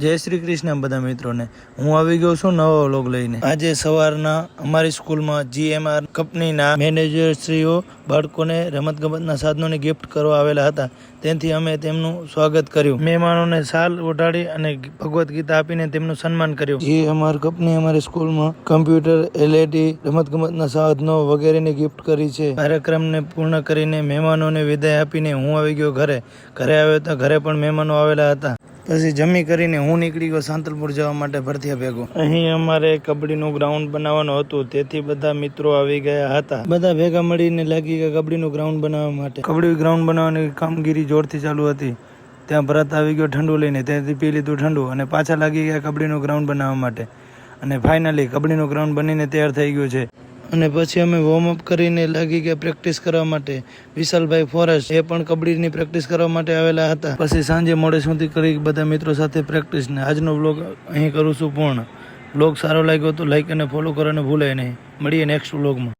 જય શ્રી કૃષ્ણ બધા મિત્રોને। હું આવી ગયો છું નવો વ્લોગ લઈને। આજે સવારના અમારી સ્કૂલમાં GMR કંપનીના મેનેજરશ્રીઓ બાળકોને રમતગમતના સાધનોની ગિફ્ટ કરવા આવેલા હતા। તેથી અમે તેમનું સ્વાગત કર્યું। મહેમાનોને શાલ ઓઢાડી અને ભગવદ્ ગીતા આપીને તેમનું સન્માન કર્યું। GMR કંપની અમારી સ્કૂલમાં કમ્પ્યુટર, LED, રમતગમતના સાધનો વગેરેની ગિફ્ટ કરી છે। કાર્યક્રમને પૂર્ણ કરીને મહેમાનોને વિદાય આપીને હું આવી ગયો ઘરે। ઘરે આવ્યો તો ઘરે પણ મહેમાનો આવેલા હતા। પછી જમી કરીને હું નીકળી ગયો સાંતલપુર જવા માટે ભરથિયા ભેગો। અહીં અમારે કબડ્ડીનું ગ્રાઉન્ડ બનાવવાનું હતું, તેથી બધા મિત્રો આવી ગયા હતા। બધા ભેગા મળીને લાગી ગયા કબડ્ડીનું ગ્રાઉન્ડ બનાવવા માટે। કબડ્ડી ગ્રાઉન્ડ બનાવવાની કામગીરી જોરથી ચાલુ હતી। ત્યાં ભરત આવી ગયો ઠંડુ લઈને, ત્યાંથી પી લીધું ઠંડુ અને પાછા લાગી ગયા કબડ્ડીનું ગ્રાઉન્ડ બનાવવા માટે। અને ફાઇનલી કબડ્ડીનું ગ્રાઉન્ડ બનીને તૈયાર થઈ ગયું છે। અને પછી અમે વોર્મઅપ કરીને લાગી ગયા પ્રેક્ટિસ કરવા માટે। વિશાલભાઈ ફોરેસ્ટ એ પણ કબડ્ડીની પ્રેક્ટિસ કરવા માટે આવેલા હતા। પછી સાંજે મોડે સુધી કરી બધા મિત્રો સાથે પ્રેક્ટિસ ને આજનો વ્લોગ અહીં કરું છું પૂર્ણ। વ્લોગ સારો લાગ્યો તો લાઈક અને ફોલો કરવાનું ભૂલાય નહીં। મળીએ નેક્સ્ટ વ્લોગમાં।